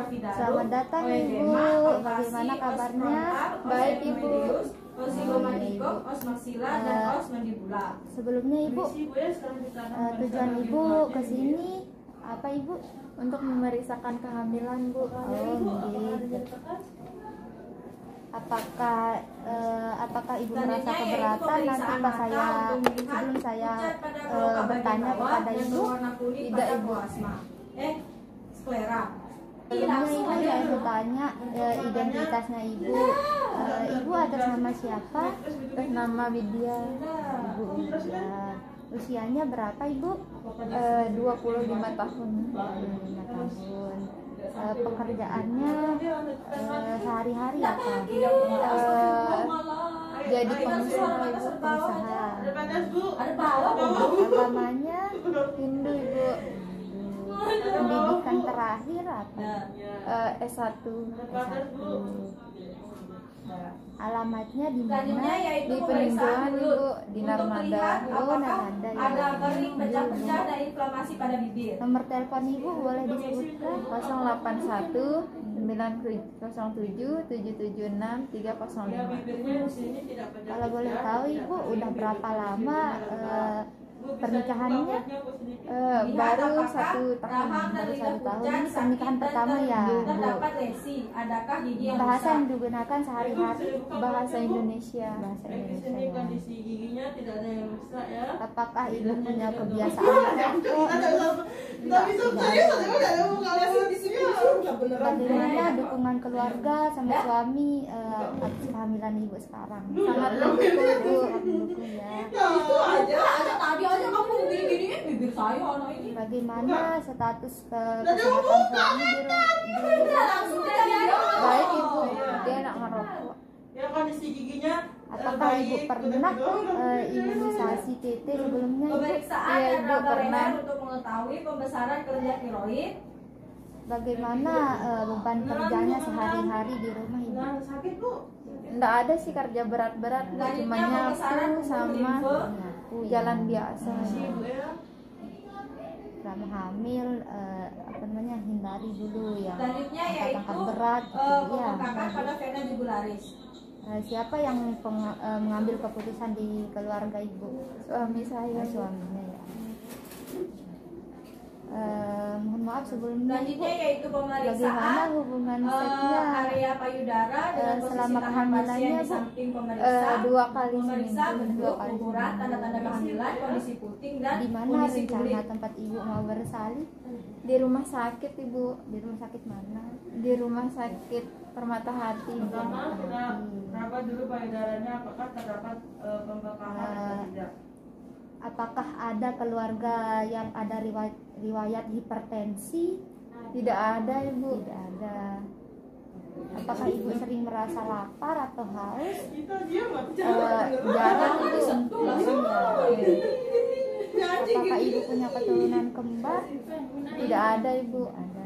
Selamat datang Ibu, bagaimana kabarnya? Baik Ibu. Sebelumnya Ibu, tujuan Ibu ke sini apa Ibu? Untuk memeriksakan kehamilan Bu. Gitu. Apakah Ibu merasa keberatan nanti pas sebelum saya bertanya kepada Ibu? Tidak Ibu. Sebelumnya Ibu saya bertanya identitasnya Ibu. Ibu atas nama siapa? Atas nama Widya. Ibu Widya. Usianya berapa Ibu? 25 tahun. 25 tahun. Pekerjaannya sehari-hari apa? Jadi pengusaha Ibu. Pengusaha. Agamanya Hindu Ibu. pendidikan terakhir apa? S1. Alamatnya di mana? Di Peninjauan Ibu, di Narmada. Oh, Narmada ya. Ada kering, pecah-pecah, dan inflamasi pada bibir. Nomor telepon Ibu boleh disebutkan? 081 907 776 305. Kalau boleh tahu Ibu udah berapa lama pernikahannya? Baru 1 tahun. Ini pernikahan pertama ya Bu. Terdapat lesi, adakah gigi yang Bahasa rusak? yang digunakan sehari-hari Bahasa Indonesia. bahasa Di Indonesia sini ya. kondisi giginya tidak ada yang rusak ya. Apakah Ibu punya kebiasaan merokok? Bagaimana dukungan keluarga sama suami atas kehamilan Ibu sekarang? Sangat mendukung Bu. Sangat mendukung ya. Itu aja tadi aja kamu gini-giniin bibir saya anak ini. Bagaimana status kesehatan suami Langsung aja. Baik Ibu, dia nak ngerokok. Ya kondisi giginya Apakah Ibu pernah imunisasi TT sebelumnya Ibu? Pemeriksaan Iya, dan Ibu, raba pernah. leher untuk mengetahui pembesaran kelenjar tiroid. Bagaimana beban kerjanya sehari-hari di rumah Ibu? sakit Bu. Nggak ada sih kerja berat-berat Bu, cuma nyapu sama jalan biasa. Bu ya. Selama hamil hindari dulu ya Selanjutnya yaitu angkat berat gitu ya. pembengkakan pada vena jugularis. Siapa yang mengambil keputusan di keluarga Ibu? Suami saya. Suaminya ya. Mohon maaf sebelumnya Ibu, Selanjutnya yaitu bagaimana pemeriksaan hubungan seksnya area payudara dengan posisi selama tangan kehamilannya, pasien di Bu? samping pemeriksa. 2 kali Memeriksa seminggu. bentuk, 2 kali ukuran, seminggu. tanda-tanda kehamilan, kondisi puting dan Di mana kondisi rencana kulit. tempat Ibu mau bersalin? Di rumah sakit Ibu, Di rumah sakit mana? di rumah sakit Permata Hati. Pertama kita raba dulu payudaranya apakah terdapat pembengkakan atau tidak. Apakah ada keluarga yang ada riwayat hipertensi? Tidak ada Ibu. Tidak ada. Apakah Ibu sering merasa lapar atau haus? Kita diam nggak Jarang Ibu. Apakah Ibu punya keturunan kembar? Tidak ada Ibu. Ada.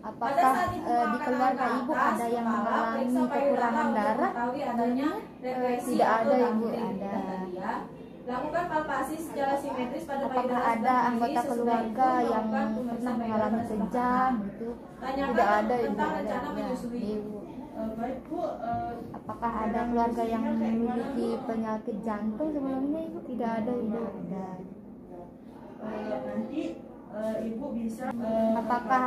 Pada Apakah saat Ibu di mengangkat keluarga tangan Ibu ke atas, ada yang kepala, mengalami periksa payudara kekurangan untuk darah? mengetahui adanya refleksi Tidak atau ada, Ibu. dumpling. Ada. Kata dia. Lakukan palpasi secara simetris pada Apakah payudara ada sebelah kiri anggota sesudah keluarga itu yang melakukan pernah pemeriksaan mengalami payudara sebelah kejang kanan. gitu? Tanyakan Tidak ada, Ibu. tentang rencana Ya, menyusui. Ibu. baik Bu. Apakah ada keluarga yang memiliki penyakit jantung sebelumnya Ibu? Tidak ada Ibu. Ada. Nanti Ibu bisa Apakah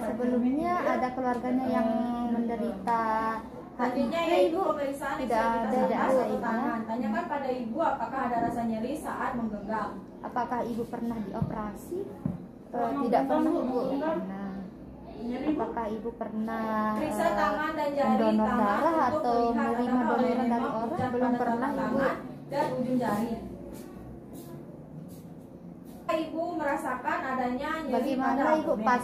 sebelumnya ada keluarganya yang menderita Selanjutnya HIV yaitu Ibu? pemeriksaan Tidak ekstremitas ada, atas Ibu. atau tangan. Tanyakan pada ibu apakah ada rasa nyeri saat menggenggam. Apakah Ibu pernah dioperasi? Tidak pernah Ibu. Pernah. Apakah Ibu pernah Periksa tangan dan jari mendonor tangan darah untuk atau melihat menerima apakah oleh donoran dari memang orang? pucat Belum pada pernah, telapak Ibu. tangan dan ujung jari. Ibu merasakan adanya nyeri Bagaimana pada Ibu abdomen. pas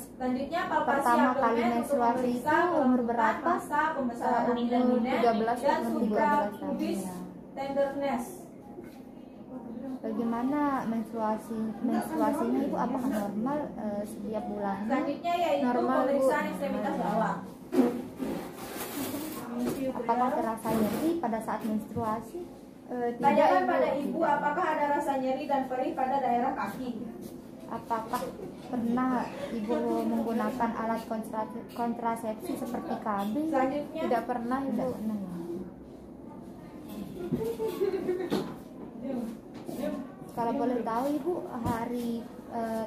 Selanjutnya palpasi pertama kali abdomen untuk menstruasi memeriksa itu umur berapa? massa, pembesaran Umur abdomen 13 dan umur 13 suprapubis tahun, ya. tenderness. Bagaimana menstruasinya Ibu? Apakah normal setiap bulannya? Selanjutnya yaitu Normal, Bu. pemeriksaan ekstremitas bawah. Apakah terasa nyeri pada saat menstruasi? Tidak, Tanyakan Ibu. pada ibu apakah ada rasa nyeri dan perih pada daerah kaki. Apakah pernah ibu menggunakan alat kontrasepsi seperti KB? Selanjutnya, Tidak pernah, Ibu. Tidak pernah. Kalau boleh tahu ibu, hari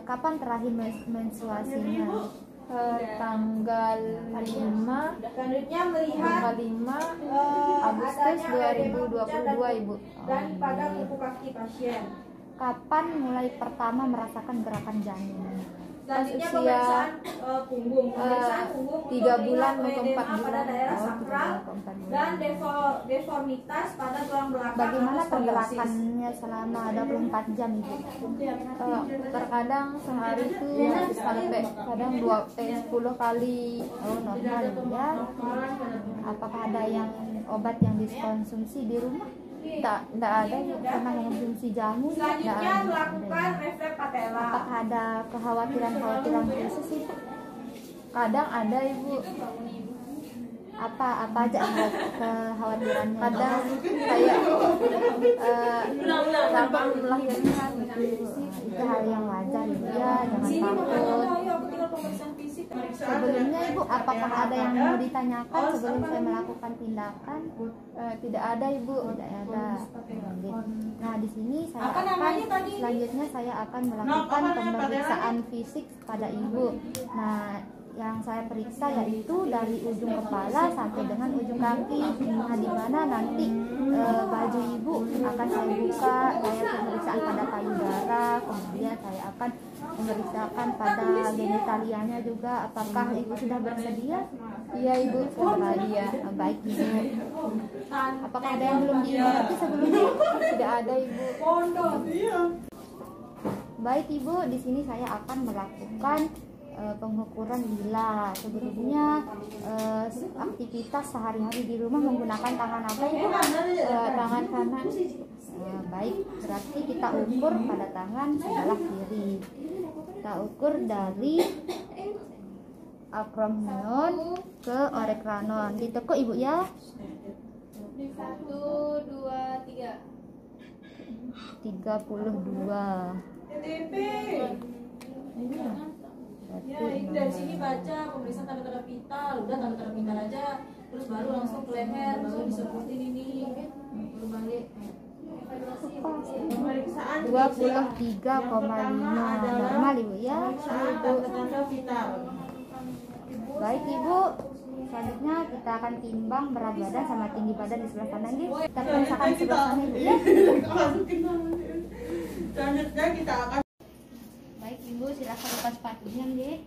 kapan terakhir menstruasinya? Tanggal 5 selanjutnya melihat tanggal 5 Agustus adanya edema puncak 2022, Ibu. dan pada kuku kaki pasien. Kapan mulai pertama merasakan gerakan janin? Selanjutnya Usia, pemeriksaan punggung. Pemeriksaan punggung untuk 3 bulan melihat ke 4 edema pada bulan. daerah Oh, sakral 3 ke 4 bulan. dan deformitas pada tulang belakang Bagaimana atau skoliosis. pergerakannya selama 24 jam ibu? Terkadang sehari itu sampai kadang 10 kali. Oh, normal ya. Apakah ada yang obat yang dikonsumsi di rumah? Tidak ada, Ibu. Pernah mengonsumsi jamu? Tidak Selanjutnya ada. melakukan refleks patella. Apakah ada kekhawatiran khusus ibu? Kadang ada, Ibu. Apa aja kekhawatirannya? Kadang kayak gampang melahirkan gitu, Ibu. Itu hal yang wajar ibu ya, jangan Sini makanya takut. tahu ya, aku tinggal pemeriksaan fisik. Sebelumnya ibu, apakah ada yang mau ditanyakan sebelum saya melakukan tindakan? Tidak ada, Ibu. Tidak ada. Nah di sini saya Apa namanya tadi? selanjutnya saya akan melakukan pemeriksaan fisik pada ibu. Nah yang saya periksa yaitu dari ujung kepala sampai dengan ujung kaki. Nah di mana nanti baju ibu akan saya buka, saya pemeriksaan pada payudara, kemudian saya akan memeriksakan pada genitalianya juga. Apakah ibu sudah bersedia? Iya, Ibu. Iya. Baik ibu. Apakah ada yang belum dimengerti sebelumnya? Tidak ada, Ibu. Pondok. Baik ibu, di sini saya akan melakukan pengukuran lila. Sebelumnya aktivitas sehari-hari di rumah menggunakan tangan apa ibu? Tangan kanan. Baik, berarti kita ukur pada tangan sebelah kiri. Kita ukur dari acromion ke orekranon. Ditekuk ibu ya. 1, 2, 3. 32. TTP. Berarti Ya, ini dari sini baca pemeriksaan tanda-tanda vital, udah tanda-tanda vital aja, terus baru langsung ke leher, baru disebutin ini, baru balik. Pemeriksaan 23,5 normal ibu ya. tanda-tanda vital. Baik ibu, selanjutnya kita akan timbang berat badan sama tinggi badan di sebelah kanan ibu. Kita periksakan sebelah sana ibu ya. Selanjutnya kita akan Baik ibu, silakan lepas sepatunya nggih.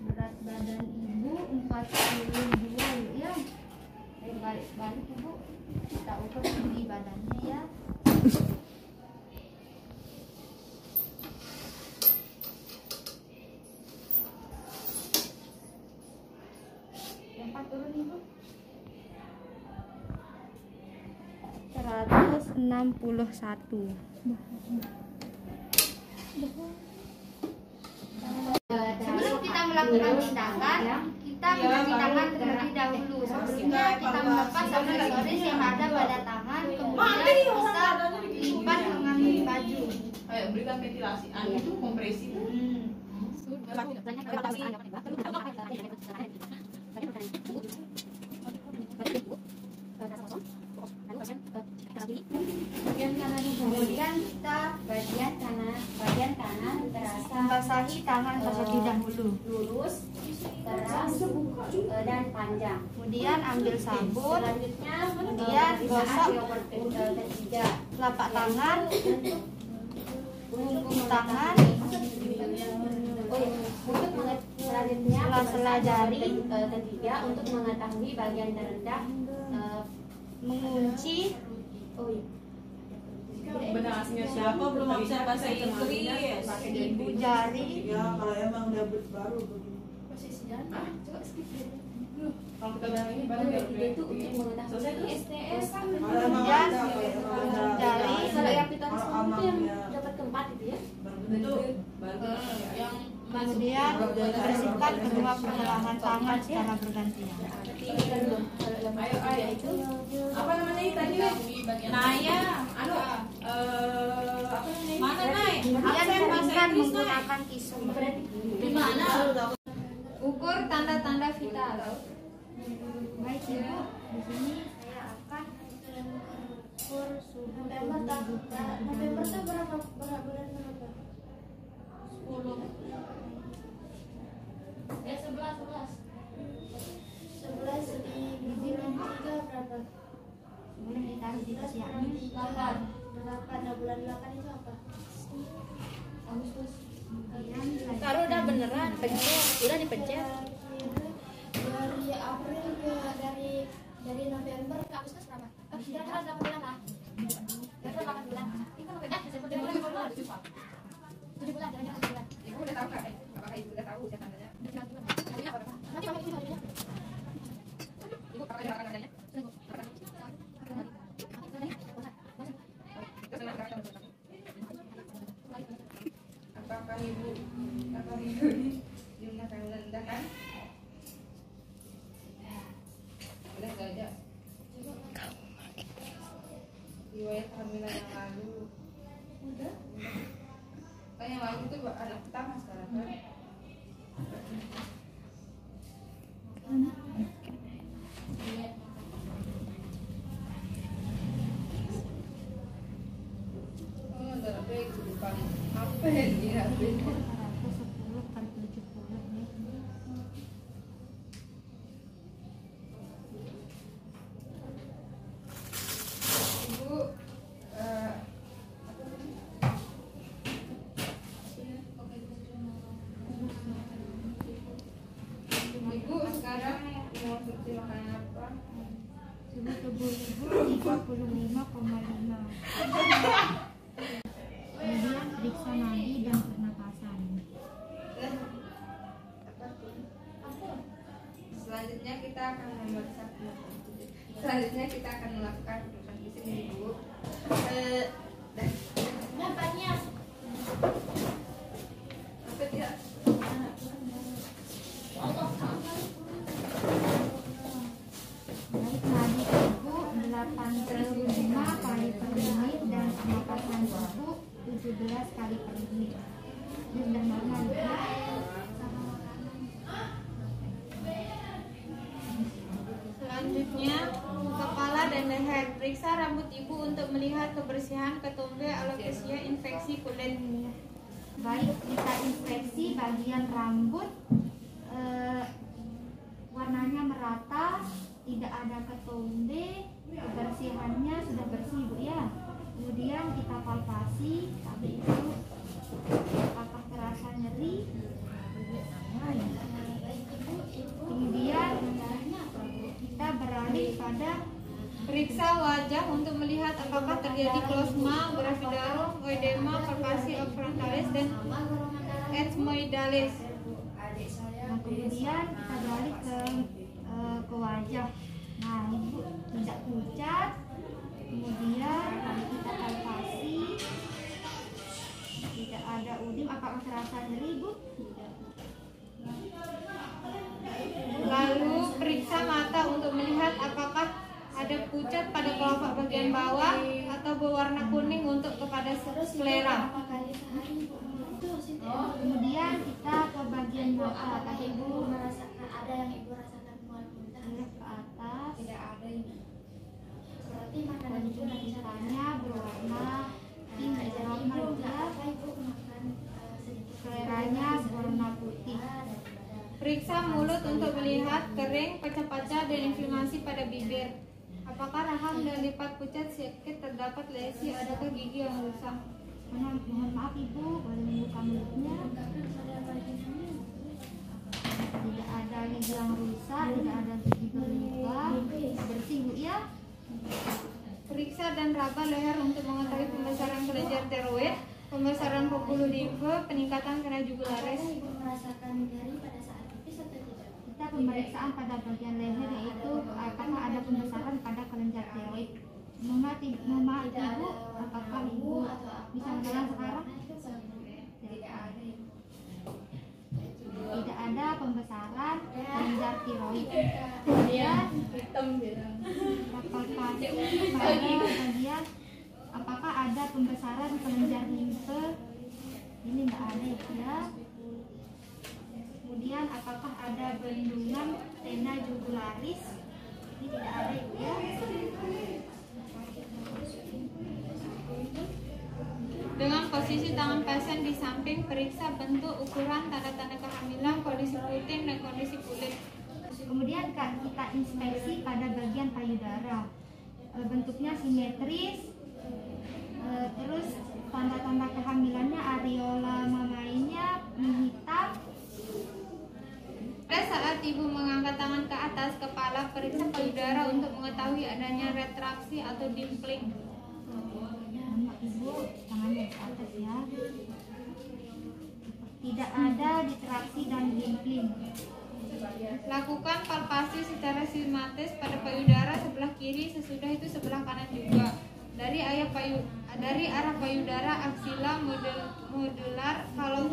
Berat badan ibu 42 ibu ya. Balik ibu, kita ukur tinggi badannya ya. Empat turun ibu. 161. Sebelum kita melakukan tindakan, kita mencuci tangan terlebih dahulu. Sebelumnya kita melepas aksesoris yang ada pada tangan, kemudian kita lipat mengambil baju. Kayak berikan ventilasi, itu kompresi. Bagian kanan, kemudian kita bagian kanan terasa membasahi tangan terlebih dahulu, lurus, teras, dan panjang. Kemudian ambil sabun, selanjutnya kemudian gosok ketiga telapak tangan, punggung tangan, selanjutnya sela-sela jari ketiga untuk mengetahui bagian terendah, mengunci Benar aslinya siapa belum bisa bahasa Inggris. ibu jari. ya kalau emang udah baru begini. Kalau kita bilang ini baru Itu untuk mengetahui STS. Kalau emang Kemudian ada, kalau emang ada. jari. Kalau yang kita Kalau itu yang aman, ya. dapat keempat itu ya. itu baru Yang Kemudian bersihkan kedua pergelangan tangan secara bergantian. Apa namanya tadi? Naya, anu, mana Nay? Kemudian keringkan menggunakan tisu. Di mana? Ukur tanda-tanda vital. Baik Ibu, di sini saya akan mengukur suhu November itu berapa bulan berapa? 10. 11 di bulan 3 berapa? boleh ditaruh di tas ya. 8 bulan 8 itu apa? Agustus. Kemudian Taruh udah beneran, pencet, udah dipencet. Dari April ke dari November ke Agustus berapa? Kira-kira 8 bulan lah. Kira-kira 8 bulan. Itu November 7 bulan. 7 bulan, jangan 7 bulan. Ibu udah tahu kan? Apakah ibu udah tahu usia tandanya? Nanti kamu itu harganya. Ibu apakah ada tandanya? Apakah ibu jumlah kandungan udah kan? Udah gak aja. Riwayat kehamilan yang lalu. Udah. Kan yang lalu itu anak pertama sekarang kan? Oh, ada apa yang depan? Apa yang dirapiin? 10 kali 70 nih. Ibu, Ibu sekarang mau konsumsi makanan apa? Suhu tubuh Ibu 35,5. Kemudian periksa nadi dan pernapasan. Selanjutnya kita akan memeriksa Selanjutnya kita akan melakukan pemeriksaan fisik nih Ibu. Dapatnya Apa tidak? Baik, nadi Ibu 85 kali per menit dan pernapasan Ibu 17 kali per menit. Ini sudah normal ya. Selanjutnya, kepala dan leher. Periksa rambut ibu untuk melihat kebersihan ketombe, alopecia, infeksi kulit. Baik, kita inspeksi bagian rambut, warnanya merata, tidak ada ketombe, kebersihannya sudah bersih Bu ya. Kemudian kita palpasi, tapi itu apakah terasa nyeri? Kemudian kita beralih pada Periksa wajah untuk melihat apakah terjadi klosma, gravidarum, oedema, palpasi frontalis, dan ethmoidalis. nah, kemudian kita beralih ke wajah. Nah, Ibu tidak pucat. Kemudian kalau kita palpasi tidak ada udim, apakah terasa nyeri Bu? Tidak. Lalu periksa mata untuk melihat apakah ada pucat pada kelopak bagian bawah atau berwarna kuning untuk kepada sklera. berapa kali sehari Bu? Itu sih. Kemudian kita ke bagian mata. Tadi Ibu Ibu merasakan ada yang Ibu rasakan mual muntah? lihat ke atas. Tidak ada ini. Berarti makanan itu nanti Kuncinya berwarna pink normal ya. apa Ibu makan sedikit Seleranya berwarna putih. Periksa mulut untuk melihat kering, pecah-pecah, dan inflamasi pada bibir. Apakah rahang dan lipat pucat sedikit terdapat lesi? Adakah gigi yang rusak? Mohon maaf Ibu, boleh membuka mulutnya. Tidak ada gigi yang rusak, tidak ada gigi berluka, bersih Bu ya. Periksa dan raba leher untuk mengetahui pembesaran kelenjar tiroid, pembesaran pembuluh limfe, peningkatan kena jugularis. Ibu merasakan nyeri pada saat pipis atau tidak? Kita pemeriksaan pada bagian leher yaitu apakah ada pembesaran pada kelenjar tiroid. Mohon maaf Ibu, apakah Ibu bisa mendengar sekarang? Tidak ada. hitam bilang. Palpasi pada bagian apakah ada pembesaran kelenjar limfe, ini nggak ada ya. Kemudian apakah ada bendungan vena jugularis, ini tidak ada ya. Dengan posisi tangan pasien di samping, periksa bentuk, ukuran, tanda-tanda kehamilan, kondisi puting dan kondisi kulit. Kemudian kita inspeksi pada bagian payudara, bentuknya simetris, terus tanda-tanda kehamilannya areola mamainya hitam. Pada saat ibu mengangkat tangan ke atas kepala, periksa payudara untuk mengetahui adanya retraksi atau dimpling. Ibu tangannya ke atas ya. Tidak ada distraksi dan dimpling. Lakukan palpasi secara sistematis pada payudara sebelah kiri, sesudah itu sebelah kanan juga. Dari arah payudara aksila modular kalau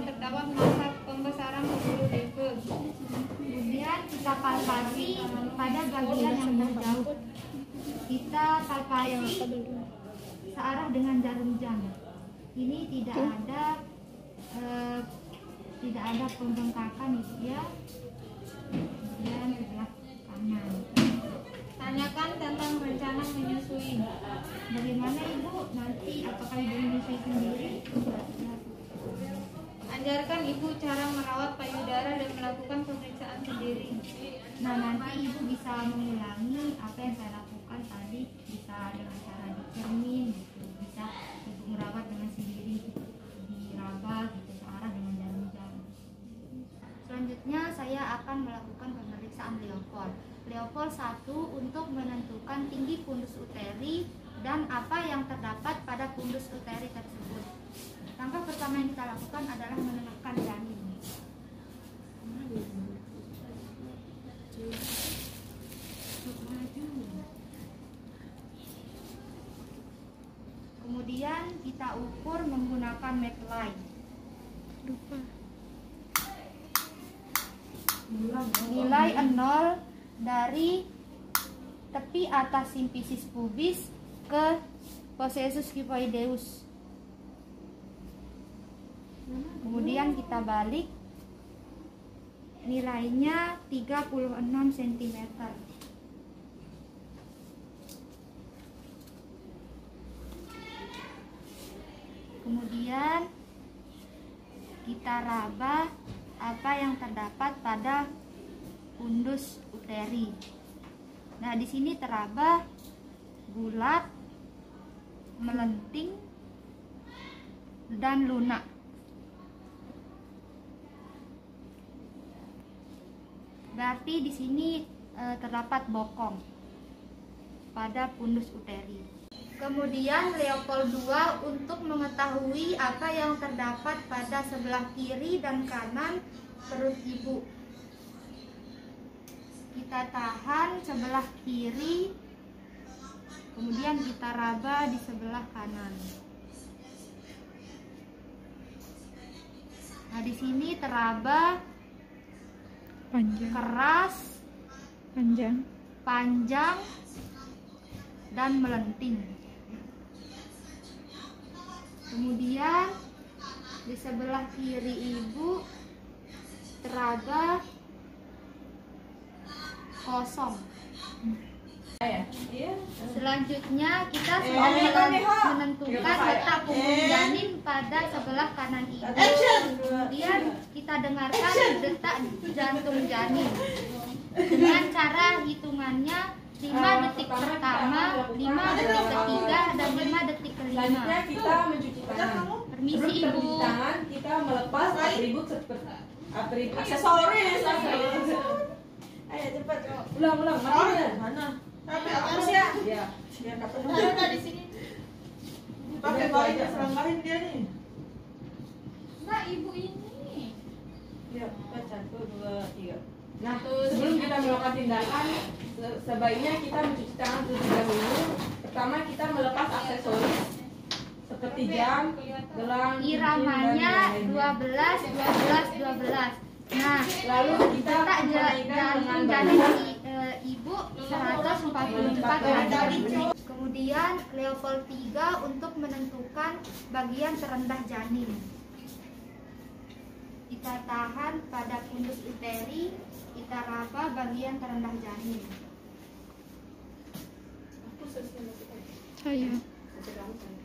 terdapat massa pembesaran pembuluh limfe. Kemudian kita palpasi pada bagian yang terjauh. Kita palpasi searah dengan jarum jam. Ini tidak ada pembengkakan ya. Dan sebelah kanan. Tanyakan tentang rencana menyusui. Bagaimana ibu nanti, apakah ibu menyusui sendiri? Ajarkan ibu cara merawat payudara dan melakukan pemeriksaan sendiri. Nah, nanti ibu bisa mengulangi apa yang saya lakukan tadi, bisa dengan cara dicermin gitu, bisa ibu merawat dengan sendiri, diraba gitu, searah dengan jarum jam. Selanjutnya saya akan melakukan pemeriksaan Leopold. Leopold 1 untuk menentukan tinggi fundus uteri dan apa yang terdapat pada fundus uteri tersebut. Langkah pertama yang kita lakukan adalah menemukan janin. Kemudian kita ukur menggunakan medline. Nilai 0 dari tepi atas simfisis pubis ke posesus kyphoideus. Kemudian kita balik, nilainya 36 cm. Kemudian kita raba apa yang terdapat pada fundus uteri. Nah, di sini teraba bulat, melenting, dan lunak. Berarti di sini terdapat bokong pada fundus uteri. Kemudian Leopold 2 untuk mengetahui apa yang terdapat pada sebelah kiri dan kanan perut ibu. Kita tahan sebelah kiri, kemudian kita raba di sebelah kanan. Nah, di sini teraba keras, panjang, dan melenting. Kemudian di sebelah kiri ibu teraba kosong. Selanjutnya kita sudah menentukan letak punggung janin pada sebelah kanan ibu. Kemudian kita dengarkan detak jantung janin dengan cara hitungannya 5 detik pertama, 5 detik ketiga, dan 5 detik kelima. Selanjutnya kita mencuci tangan. Permisi Sebelum kita ibu. mencuci tangan, kita melepas atribut seperti aksesoris. Ayo cepat. Ulang. Mana? Tapi apa sih ya? Ya. Dia kata di sini. Pakai balik seranggahin dia nih. Mbak, ibu ini. Ya, 1, 2, 3. Nah, sebelum kita melakukan tindakan, sebaiknya kita mencuci tangan terlebih dahulu. Pertama, kita melepas aksesoris seperti jam, gelang, Iramanya cincin, dan 12, 12, 12. Nah, lalu kita letak mengenaikan dengan jantung janin bantuan ibu Kemudian level 3 untuk menentukan bagian terendah janin. Kita tahan pada fundus uteri, kita raba bagian terendah janin.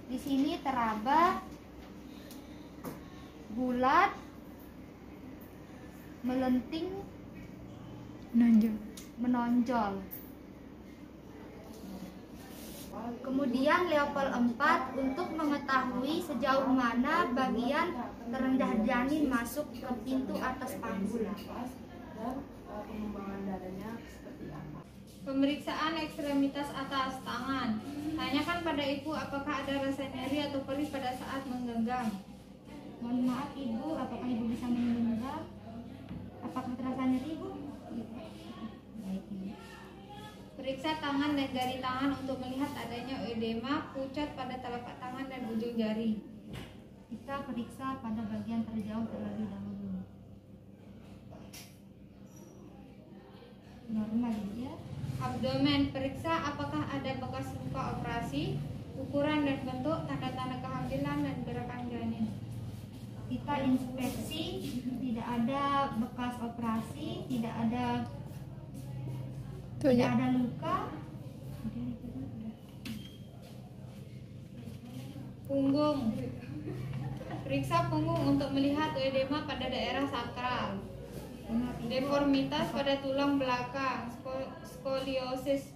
Di sini teraba bulat, melenting, menonjol. Kemudian level 4 untuk mengetahui sejauh mana bagian terendah janin masuk ke pintu atas panggul. Dan pengembangan dadanya seperti apa. Pemeriksaan ekstremitas atas tangan. Tanyakan pada ibu apakah ada rasa nyeri atau perih pada saat menggenggam. Mohon maaf ibu, apakah ibu bisa menggenggam? Apakah terasa nyeri ibu? Baik ibu. Periksa tangan dan jari tangan untuk melihat adanya edema, pucat pada telapak tangan dan ujung jari. Kita periksa pada bagian terjauh terlebih dahulu. Normal ya. Abdomen, periksa apakah ada bekas luka operasi, ukuran dan bentuk, tanda-tanda kehamilan dan gerakan janin. Kita inspeksi, tidak ada bekas operasi, tidak ada luka. Punggung, periksa punggung untuk melihat edema pada daerah sakral, deformitas pada tulang belakang, skoliosis.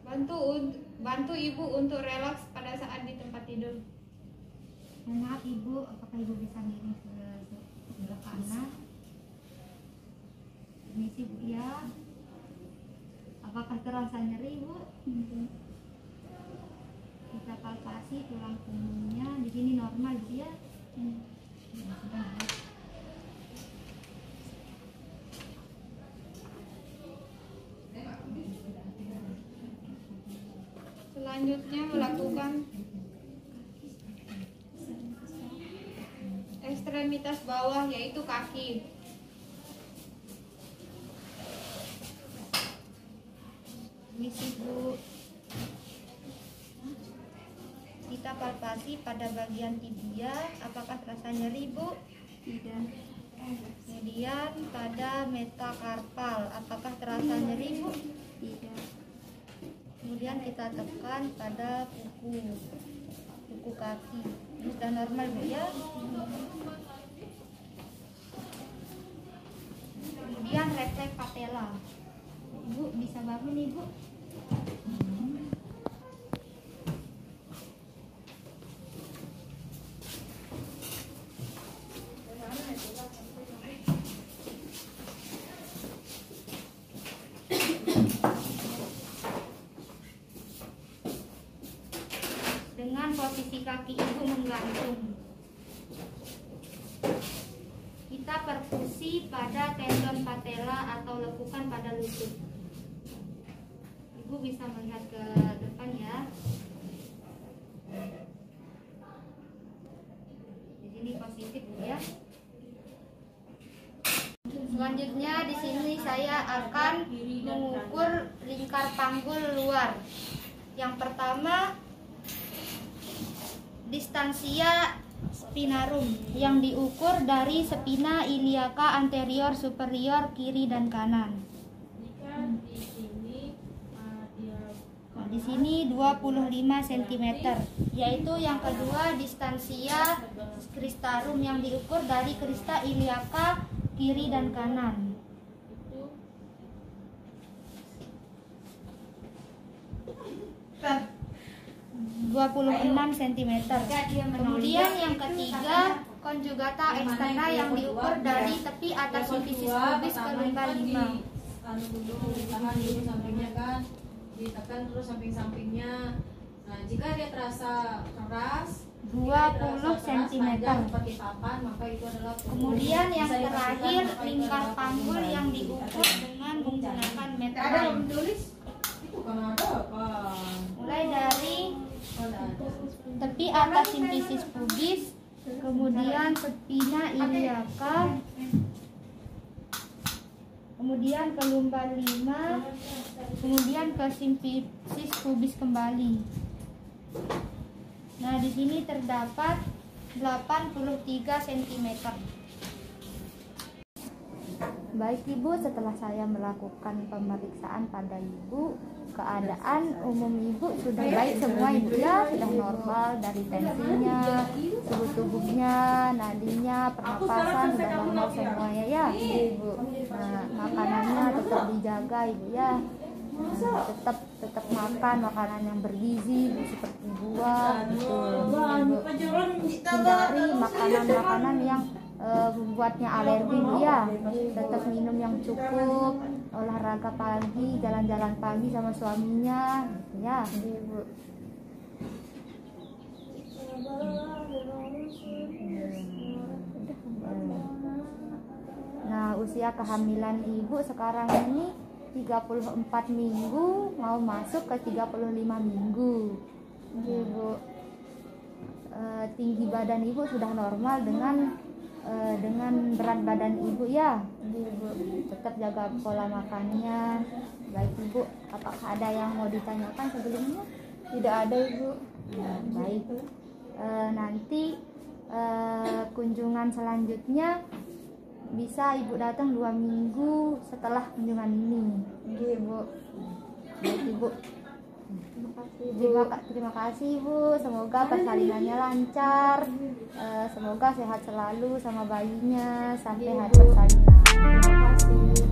Bantu ibu untuk relaks pada saat di tempat tidur. Maaf ibu, apakah ibu bisa miring sebelah kanan? Permisi bu ya. Apakah terasa nyeri bu? Kita palpasi tulang punggungnya. Di sini normal bu ya. Sudah. Selanjutnya melakukan ekstremitas bawah yaitu kaki. Misi bu. Kita palpasi pada bagian tibia. Apakah terasa nyeri bu? Tidak. Kemudian pada metakarpal. Apakah terasa nyeri bu? Tidak. Kemudian kita tekan pada kuku kaki. Ini sudah normal bu ya. Kemudian refleks patella. Ibu bisa bangun ibu. Dengan posisi kaki ibu menggantung, kita perkusi pada tendon patella atau lekukan pada lutut. Ibu bisa melihat ke depan ya. Di sini positif ya. Selanjutnya di sini saya akan mengukur lingkar panggul luar. Yang pertama distansia spinarum yang diukur dari spina iliaca anterior superior kiri dan kanan. Di sini 25 cm. Yaitu yang kedua distansia cristarum yang diukur dari crista iliaca kiri dan kanan. 26 cm. Kemudian yang ketiga konjugata eksterna yang diukur dari tepi atas simfisis pubis ke lumbar 5. Tahan dulu sampingnya kan, ditekan terus samping-sampingnya. Nah, jika dia terasa keras 20 cm. seperti papan, maka itu adalah Kemudian yang terakhir lingkar panggul yang diukur dengan menggunakan meterline. Itu kan ada apa? Mulai dari tepi atas simfisis pubis, kemudian spina iliaca, kemudian ke lumbar 5, kemudian ke simfisis pubis kembali. Nah, di sini terdapat 83 cm. Baik Ibu, setelah saya melakukan pemeriksaan pada Ibu, keadaan umum Ibu sudah baik semua Ibu ya, sudah normal dari tensinya, suhu tubuhnya, nadinya, pernapasan sudah normal semuanya ya Ibu. Nah, makanannya tetap dijaga Ibu ya. Nah, tetap makan makanan yang bergizi Ibu, seperti buah gitu Ibu. Hindari makanan-makanan yang membuatnya alergi Bu ya. Tetap minum yang cukup, olahraga pagi, jalan-jalan pagi sama suaminya gitu ya Ibu. Nah, usia kehamilan Ibu sekarang ini 34 minggu mau masuk ke 35 minggu Ibu. Tinggi badan Ibu sudah normal dengan berat badan Ibu ya Ibu. Tetap jaga pola makannya. Baik Ibu, apakah ada yang mau ditanyakan sebelumnya? Tidak ada Ibu. Baik, nanti kunjungan selanjutnya bisa Ibu datang 2 minggu setelah kunjungan ini Ibu. Baik Ibu, terima kasih Ibu. Semoga persalinannya lancar, semoga sehat selalu sama bayinya sampai hari persalinan. Terima kasih.